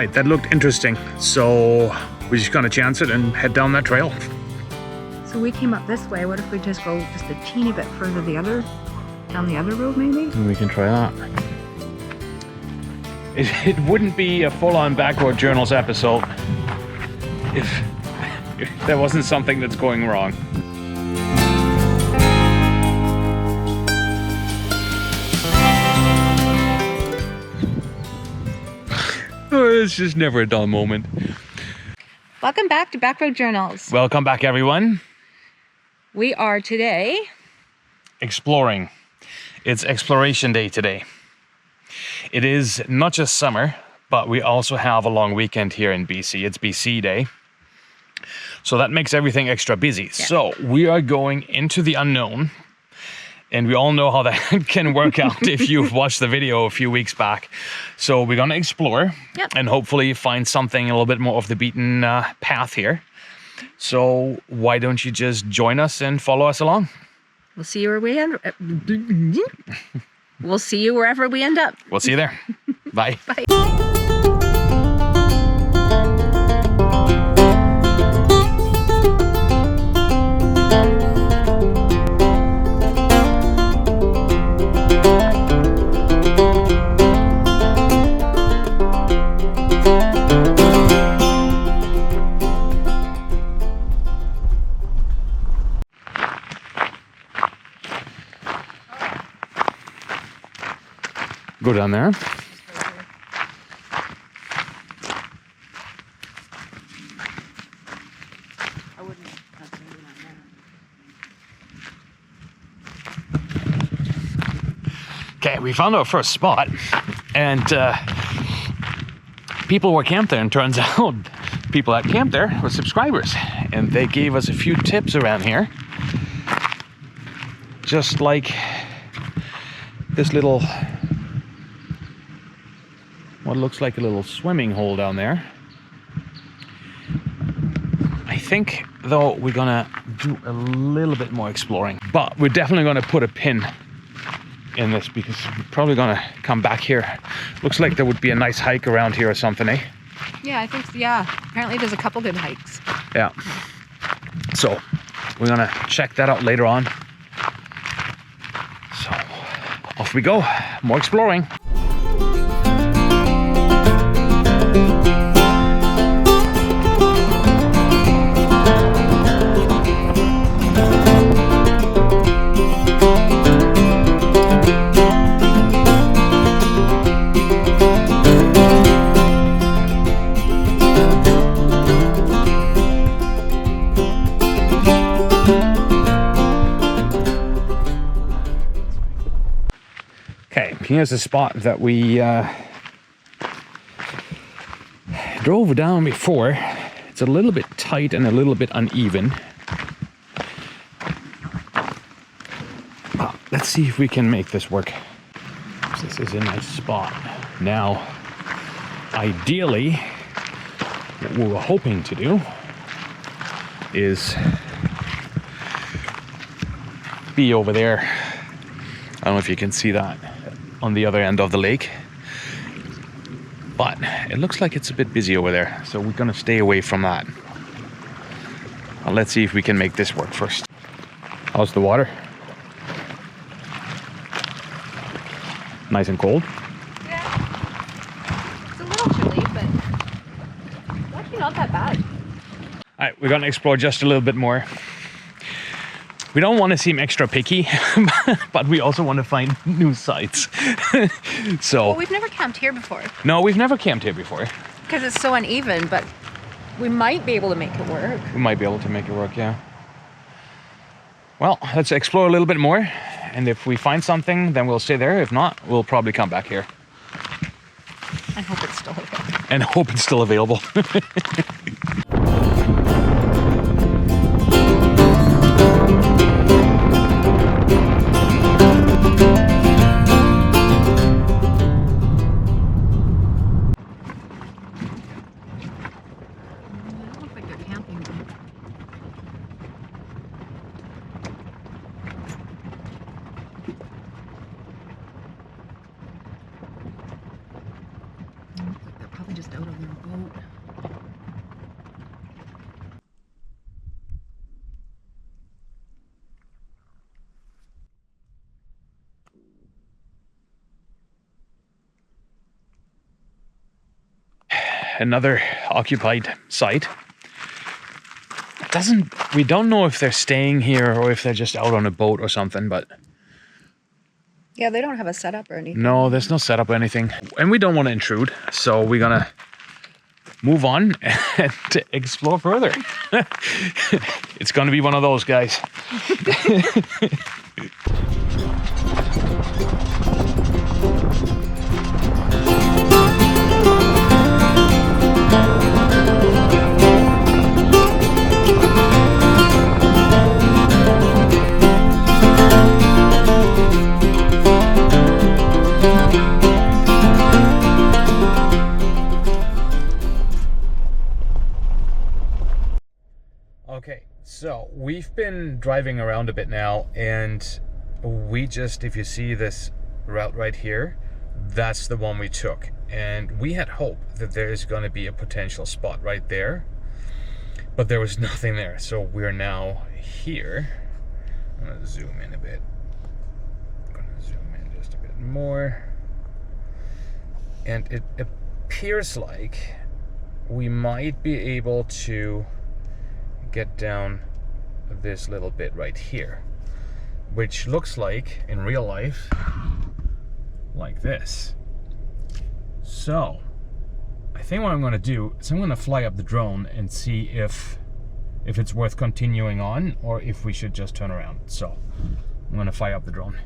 right, that looked interesting. So we're just gonna chance it and head down that trail. So we came up this way. What if we just go just a teeny bit further down the other road maybe? We can try that. It wouldn't be a full-on Backroad Journals episode if there wasn't something that's going wrong. Oh, it's just never a dull moment. Welcome back to Backroad Journals. Welcome back, everyone. We are today Exploring. It's exploration day today. It is not just summer, but we also have a long weekend here in BC. It's BC Day. So that makes everything extra busy. Yeah. So we are going into the unknown. And we all know how that can work out if you've watched the video a few weeks back. So we're gonna explore and hopefully find something a little bit more off the beaten path here. So why don't you just join us and follow us along? We'll see you where we end. We'll see you wherever we end up. We'll see you there. Bye. Bye. Go down there. Okay, we found our first spot, and people were camped there, and turns out people that camped there were subscribers, and they gave us a few tips around here. Just like this little, what looks like a little swimming hole down there. I think, though, we're gonna do a little bit more exploring, but we're definitely gonna put a pin in this because we're probably gonna come back here. Looks like there would be a nice hike around here or something, eh? Yeah, I think so. Yeah. Apparently there's a couple good hikes. Yeah. So we're gonna check that out later on. So off we go, more exploring. Okay, here's a spot that we drove down before. It's a little bit tight and a little bit uneven. Let's see if we can make this work. This is a nice spot. Now, ideally, what we were hoping to do is be over there. I don't know if you can see that on the other end of the lake, but it looks like it's a bit busy over there, so we're gonna stay away from that. Let's see if we can make this work first. How's the water? Nice and cold? Yeah. It's a little chilly, but it's actually not that bad. All right, we're gonna explore just a little bit more. We don't want to seem extra picky, but we also want to find new sites. So. Well, we've never camped here before. No, we've never camped here before. Because it's so uneven, but we might be able to make it work. We might be able to make it work, yeah. Well, let's explore a little bit more. And if we find something, then we'll stay there. If not, we'll probably come back here. And hope it's still available. And hope it's still available. Probably just out of there. another occupied site. We don't know if they're staying here or if they're just out on a boat or something, but Yeah, they don't have a setup or anything. no, there's no setup or anything. And we don't want to intrude, so we're gonna move on and explore further. It's gonna be one of those, guys. Okay, so we've been driving around a bit now, and we just, if you see this route right here, that's the one we took. And we had hope that there is going to be a potential spot right there, but there was nothing there. So we're now here. I'm going to zoom in a bit. I'm going to zoom in just a bit more. And it appears like we might be able to get down this little bit right here, which looks like in real life like this. So I think what I'm going to do is I'm going to fly up the drone and see if it's worth continuing on or if we should just turn around. So I'm going to fly up the drone.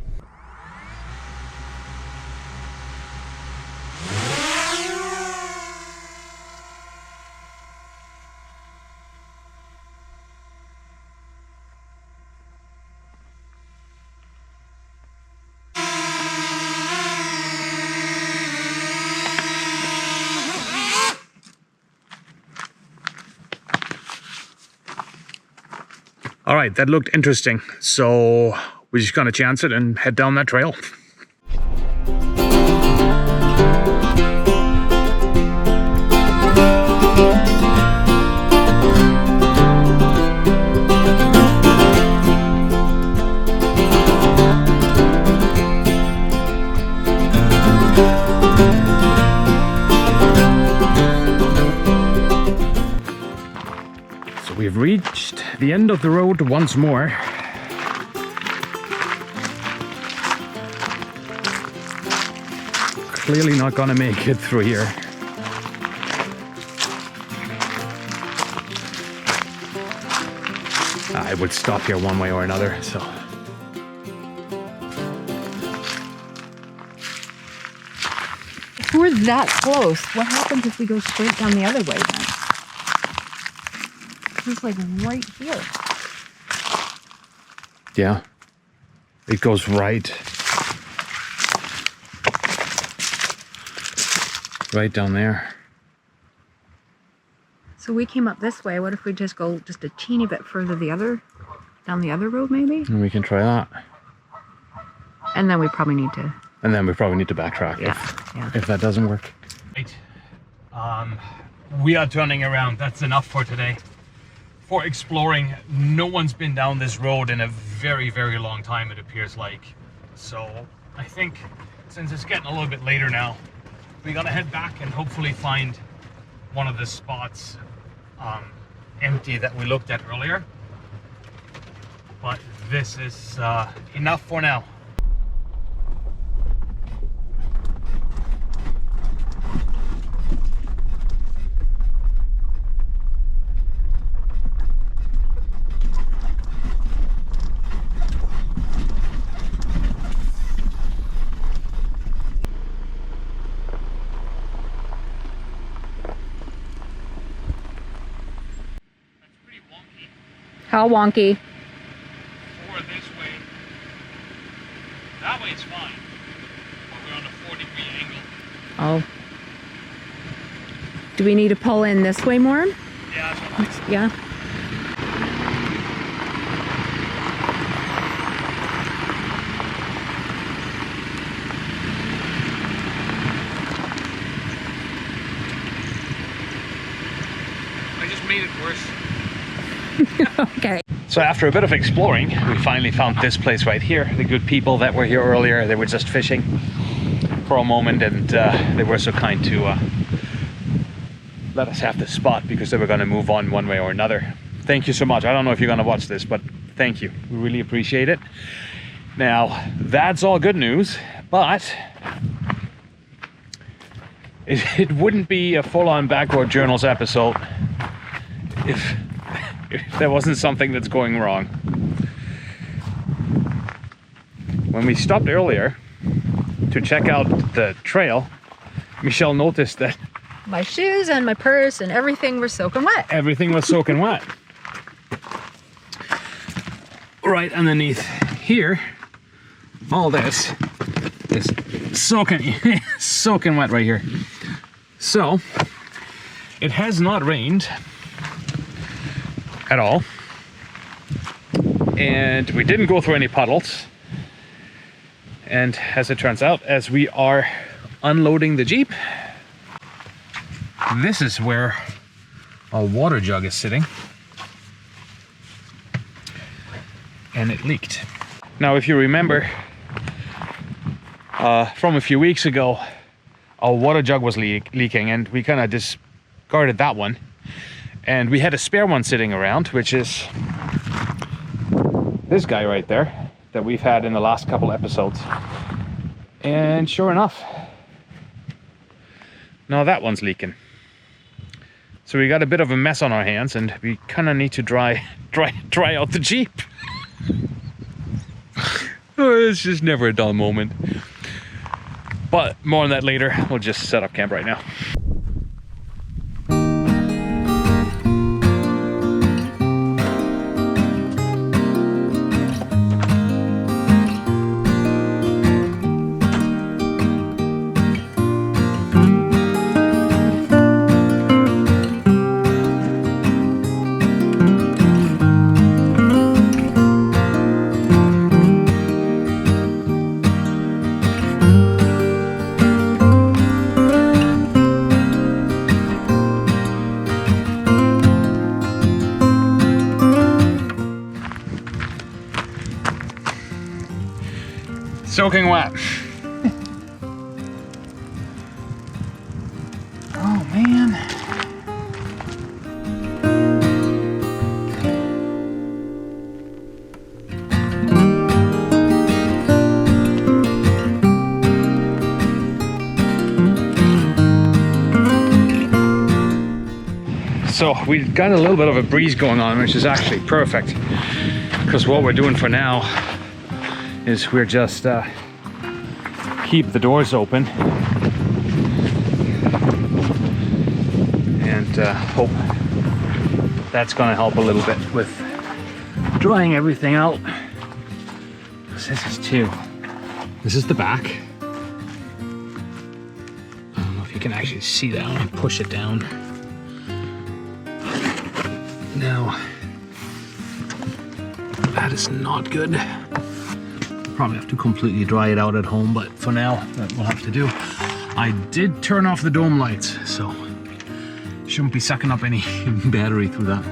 All right, that looked interesting. So we're just gonna chance it and head down that trail. We've reached the end of the road once more. Clearly not gonna make it through here. I would stop here one way or another, so. If we're that close, what happens if we go straight down the other way then? It's like right here. Yeah, it goes right down there. So we came up this way. What if we just go just a teeny bit further down the other road maybe? And we can try that. And then we probably need to. And then we probably need to backtrack if that doesn't work. Right. We are turning around. That's enough for today. For exploring, no one's been down this road in a very, very long time, it appears like. So I think since it's getting a little bit later now, we gotta head back and hopefully find one of the spots empty that we looked at earlier. But this is enough for now. How wonky? Or this way. That way is fine. But we're on a 4-degree angle. Oh. Do we need to pull in this way more? Yeah, that's what I'm thinking. Yeah. I just made it worse. Okay. So after a bit of exploring, we finally found this place right here. The good people that were here earlier, they were just fishing for a moment, and they were so kind to let us have the spot because they were going to move on one way or another. Thank you so much. I don't know if you're going to watch this, but thank you. We really appreciate it. Now, that's all good news, but it wouldn't be a full-on Backroad Journals episode if there wasn't something that's going wrong. When we stopped earlier to check out the trail, Michelle noticed that My shoes and my purse and everything were soaking wet. everything was soaking wet. Right underneath here, all this is soaking wet right here. So it has not rained at all, and we didn't go through any puddles. And as it turns out, as we are unloading the Jeep, this is where our water jug is sitting, and it leaked. Now, if you remember from a few weeks ago, our water jug was leaking, and we kind of discarded that one, and we had a spare one sitting around, which is this guy right there that we've had in the last couple episodes. And sure enough, now that one's leaking. So we got a bit of a mess on our hands, and we kind of need to dry out the Jeep. Oh, it's just never a dull moment. But more on that later. We'll just set up camp right now. Soaking wet. Oh man. So we got a little bit of a breeze going on, which is actually perfect, because what we're doing for now is we're just keep the doors open and hope that's going to help a little bit with drying everything out. This is the back. I don't know if you can actually see that when I push it down. Now, that is not good. Probably have to completely dry it out at home, but for now, that will have to do. I did turn off the dome lights, so shouldn't be sucking up any battery through that.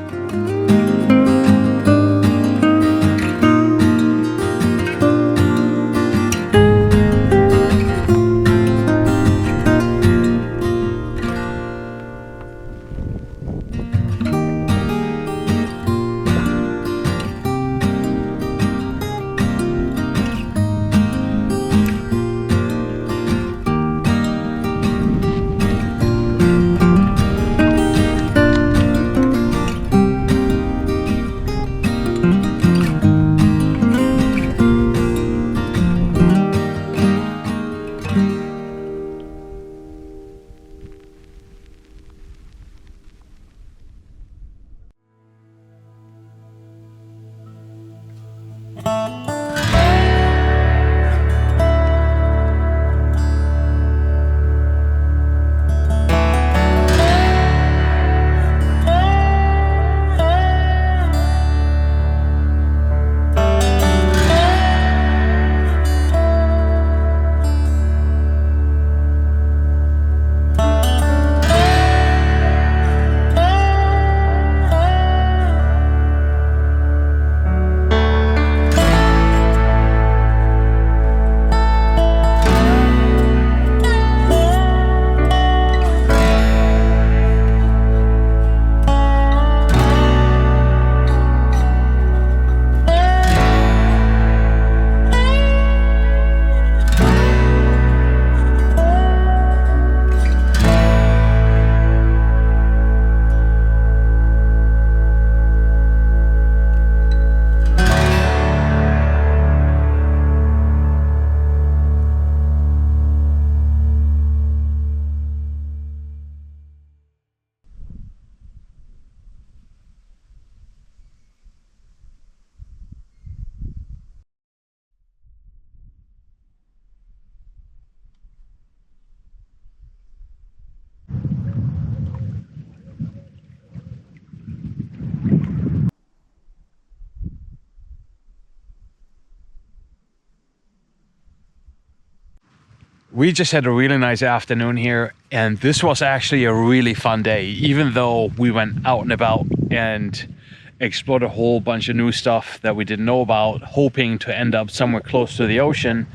We just had a really nice afternoon here, and this was actually a really fun day. Even though we went out and about and explored a whole bunch of new stuff that we didn't know about, hoping to end up somewhere close to the ocean.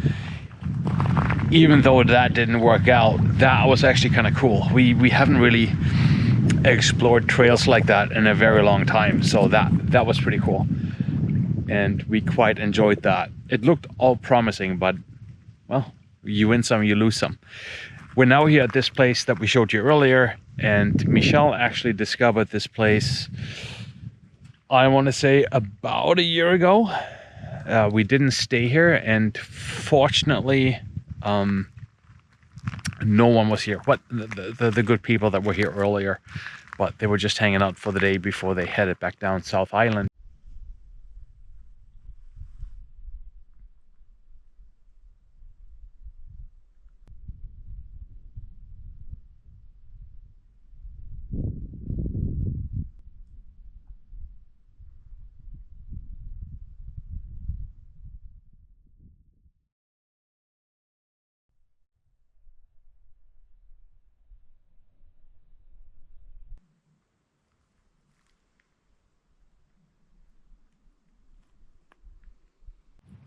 Even though that didn't work out, that was actually kind of cool. We haven't really explored trails like that in a very long time, so that was pretty cool, and we quite enjoyed that. It looked all promising, but well, you win some, you lose some. We're now here at this place that we showed you earlier, and Michelle actually discovered this place, I want to say about a year ago. We didn't stay here, and fortunately no one was here. What the good people that were here earlier, but they were just hanging out for the day before they headed back down South Island.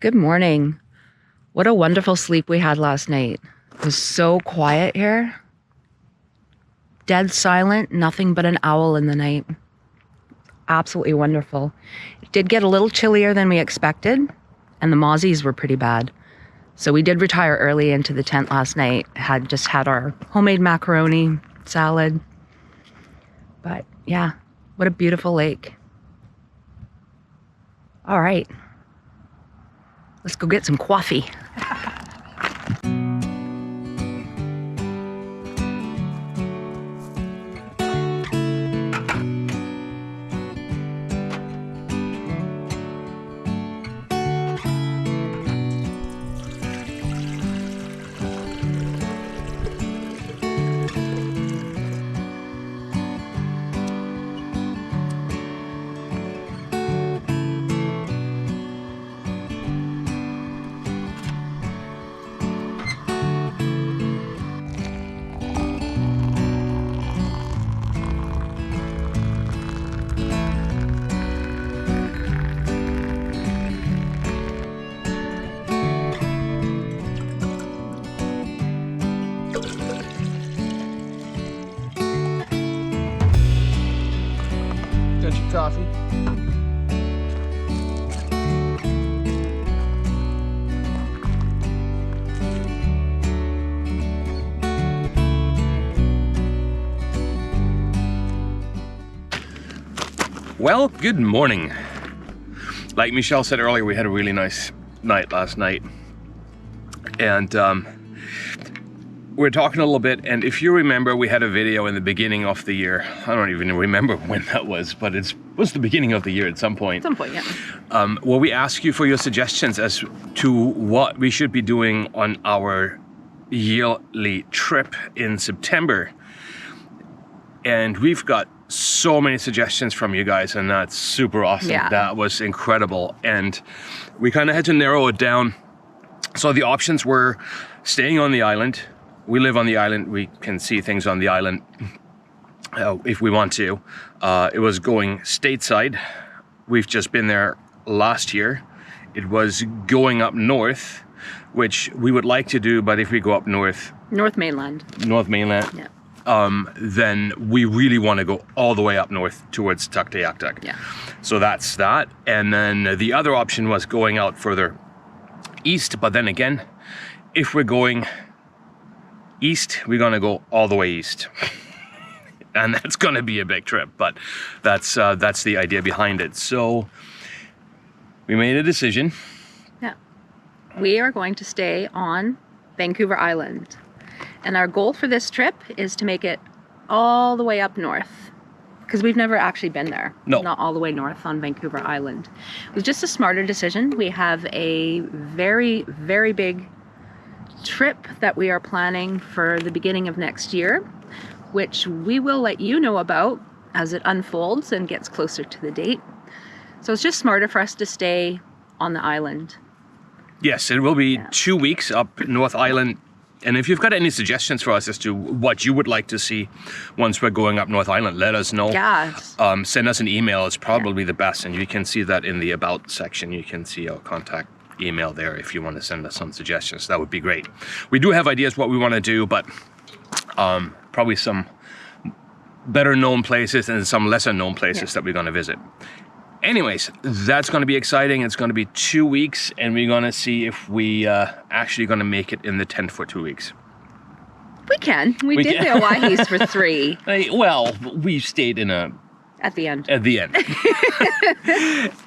Good morning. What a wonderful sleep we had last night. It was so quiet here. Dead silent, nothing but an owl in the night. Absolutely wonderful. It did get a little chillier than we expected, and the mozzies were pretty bad. So we did retire early into the tent last night. Had our homemade macaroni, salad. But yeah, what a beautiful lake. All right. Let's go get some coffee. Got your coffee. Well, good morning. Like Michelle said earlier, we had a really nice night last night. And we're talking a little bit, and if you remember, we had a video in the beginning of the year. I don't even remember when that was, but it was the beginning of the year at some point. At some point, yeah. Where we ask you for your suggestions as to what we should be doing on our yearly trip in September. And we've got so many suggestions from you guys, and that's super awesome. Yeah. That was incredible. And we kind of had to narrow it down. So the options were staying on the island. We live on the island. We can see things on the island if we want to. It was going stateside. We've just been there last year. It was going up north, which we would like to do, but if we go up north... North Mainland. North Mainland. Yeah. Then we really want to go all the way up north towards Tuktoyaktuk. Yeah. So that's that. And then the other option was going out further east. But then again, if we're going east, we're going to go all the way east. And that's going to be a big trip, but that's the idea behind it. So we made a decision. Yeah. We are going to stay on Vancouver Island. And our goal for this trip is to make it all the way up north, because we've never actually been there. No. Not all the way north on Vancouver Island. It was just a smarter decision. We have a very, very big trip that we are planning for the beginning of next year, which we will let you know about as it unfolds and gets closer to the date. So it's just smarter for us to stay on the island. Yes, it will be 2 weeks up North Island And if you've got any suggestions for us as to what you would like to see once we're going up North Island, let us know. Yeah. Send us an email. It's probably the best. And you can see that in the About section. You can see our contact email there if you want to send us some suggestions. That would be great. We do have ideas what we want to do, but probably some better known places and some lesser known places that we're going to visit. Anyways, that's going to be exciting. It's going to be 2 weeks, and we're going to see if we actually going to make it in the tent for 2 weeks. We can. We did can. the Hawaii's for 3 Well, we stayed in at the end. at the end.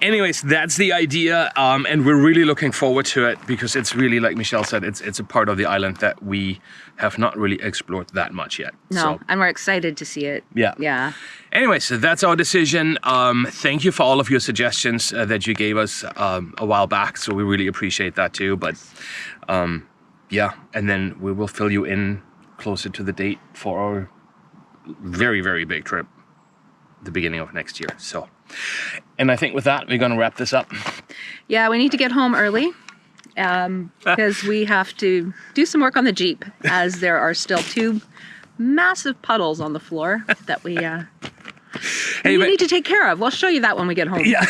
Anyways, that's the idea, and we're really looking forward to it because it's really, like Michelle said, it's a part of the island that we have not really explored that much yet. No, So, and we're excited to see it. yeah. Yeah. Anyways, so that's our decision. Thank you for all of your suggestions that you gave us a while back. So we really appreciate that too. But yeah, and then we will fill you in closer to the date for our very, very big trip, the beginning of next year. So, and I think with that, we're going to wrap this up. Yeah, we need to get home early because we have to do some work on the Jeep as there are still 2 massive puddles on the floor that we need to take care of. We'll show you that when we get home. Yeah,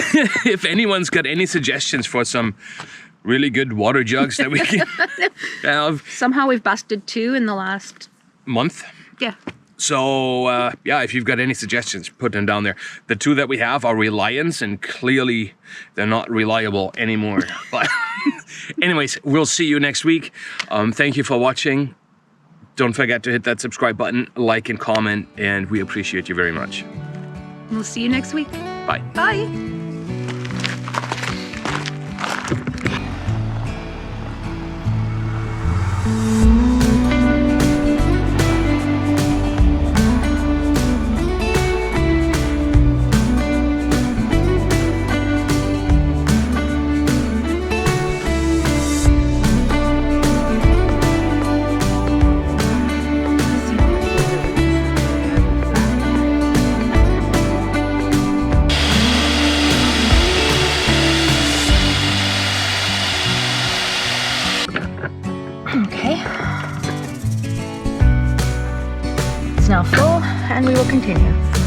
if anyone's got any suggestions for some really good water jugs that we can have. Somehow we've busted 2 in the last Month. Yeah. So, yeah, if you've got any suggestions, put them down there. The 2 that we have are Reliance, and clearly they're not reliable anymore. But anyways, we'll see you next week. Thank you for watching. Don't forget to hit that subscribe button, like and comment, and we appreciate you very much. We'll see you next week. Bye. Bye. Okay. It's now full, and we will continue.